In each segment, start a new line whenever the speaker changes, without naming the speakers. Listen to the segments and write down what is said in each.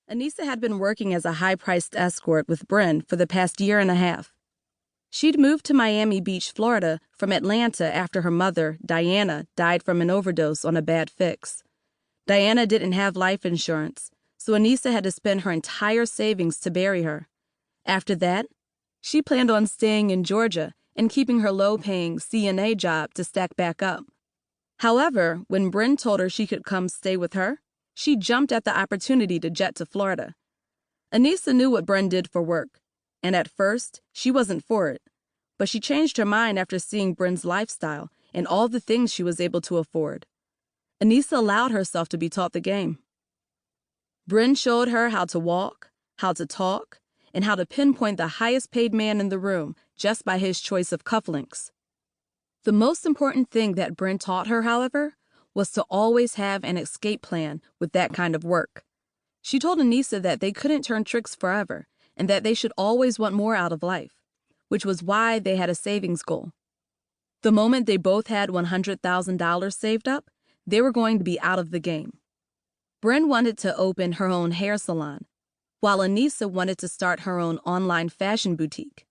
Anissa had been working as a high-priced escort with Bryn for the past year and a half. She'd moved to Miami Beach, Florida, from Atlanta after her mother, Diana, died from an overdose on a bad fix. Diana didn't have life insurance, so Anissa had to spend her entire savings to bury her. After that, she planned on staying in Georgia and keeping her low-paying CNA job to stack back up. However, when Bryn told her she could come stay with her, she jumped at the opportunity to jet to Florida. Anissa knew what Bryn did for work, and at first, she wasn't for it. But she changed her mind after seeing Bryn's lifestyle and all the things she was able to afford. Anissa allowed herself to be taught the game. Bryn showed her how to walk, how to talk, and how to pinpoint the highest-paid man in the room just by his choice of cufflinks. The most important thing that Bryn taught her, however, was to always have an escape plan with that kind of work. She told Anissa that they couldn't turn tricks forever and that they should always want more out of life, which was why they had a savings goal. The moment they both had $100,000 saved up, they were going to be out of the game. Bryn wanted to open her own hair salon, while Anissa wanted to start her own online fashion boutique.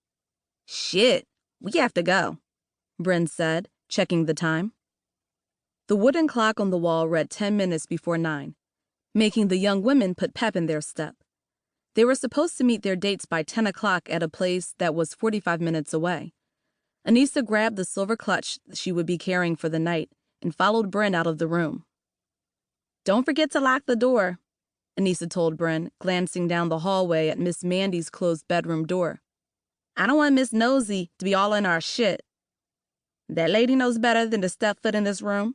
"Shit, we have to go," Bryn said, checking the time. The wooden clock on the wall read 10 minutes before 9, making the young women put pep in their step. They were supposed to meet their dates by 10 o'clock at a place that was 45 minutes away. Anissa grabbed the silver clutch she would be carrying for the night and followed Bryn out of the room. "Don't forget to lock the door," Anissa told Bryn, glancing down the hallway at Miss Mandy's closed bedroom door. "I don't want Miss Nosy to be all in our shit." "That lady knows better than to step foot in this room,"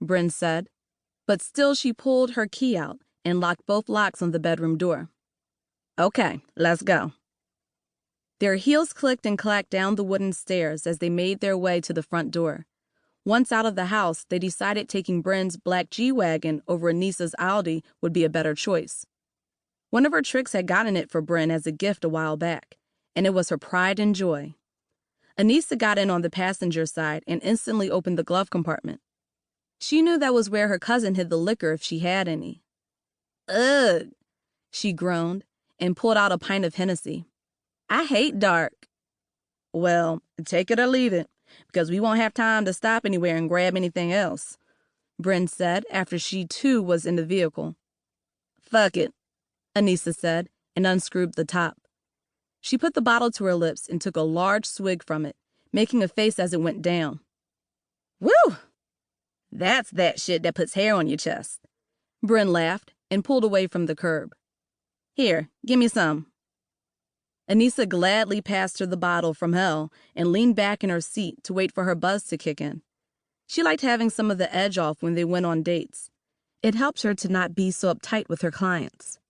Bryn said, but still she pulled her key out and locked both locks on the bedroom door. "Okay, let's go." Their heels clicked and clacked down the wooden stairs as they made their way to the front door. Once out of the house, they decided taking Bryn's black G-Wagon over Anissa's Audi would be a better choice. One of her tricks had gotten it for Bryn as a gift a while back, and it was her pride and joy. Anissa got in on the passenger side and instantly opened the glove compartment. She knew that was where her cousin hid the liquor if she had any. "Ugh," she groaned and pulled out a pint of Hennessy. "I hate dark." "Well, take it or leave it, because we won't have time to stop anywhere and grab anything else," Bryn said after she too was in the vehicle. "Fuck it," Anissa said and unscrewed the top. She put the bottle to her lips and took a large swig from it, making a face as it went down. "Woo! That's that shit that puts hair on your chest." Bryn laughed and pulled away from the curb. "Here, give me some." Anissa gladly passed her the bottle from hell and leaned back in her seat to wait for her buzz to kick in. She liked having some of the edge off when they went on dates. It helped her to not be so uptight with her clients.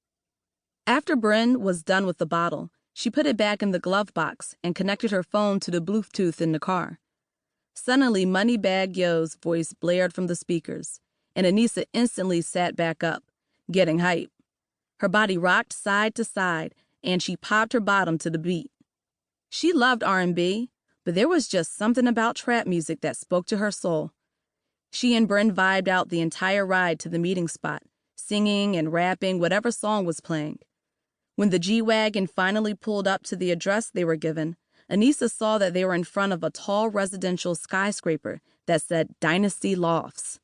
After Bryn was done with the bottle, she put it back in the glove box and connected her phone to the Bluetooth in the car. Suddenly, Moneybag Yo's voice blared from the speakers, and Anissa instantly sat back up, getting hype. Her body rocked side to side, and she popped her bottom to the beat. She loved R&B, but there was just something about trap music that spoke to her soul. She and Bryn vibed out the entire ride to the meeting spot, singing and rapping whatever song was playing. When the G-Wagon finally pulled up to the address they were given, Anissa saw that they were in front of a tall residential skyscraper that said Dynasty Lofts.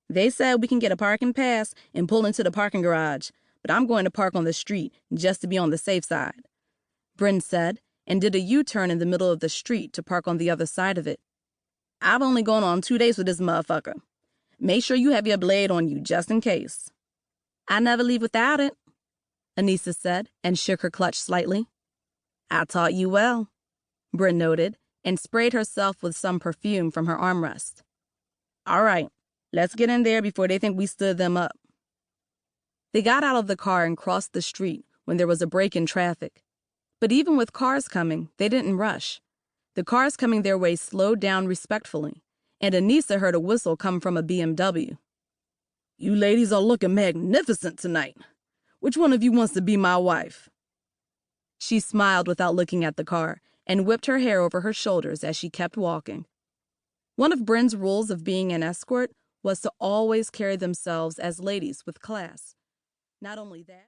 "They said we can get a parking pass and pull into the parking garage, but I'm going to park on the street just to be on the safe side," Bryn said, and did a U-turn in the middle of the street to park on the other side of it. "I've only gone on 2 dates with this motherfucker. Make sure you have your blade on you just in case." "I never leave without it," Anissa said, and shook her clutch slightly. "I taught you well," Bryn noted, and sprayed herself with some perfume from her armrest. "All right, let's get in there before they think we stood them up." They got out of the car and crossed the street when there was a break in traffic. But even with cars coming, they didn't rush. The cars coming their way slowed down respectfully, and Anissa heard a whistle come from a BMW. "You ladies are looking magnificent tonight. Which one of you wants to be my wife?" She smiled without looking at the car and whipped her hair over her shoulders as she kept walking. One of Bryn's rules of being an escort was to always carry themselves as ladies with class. Not only that,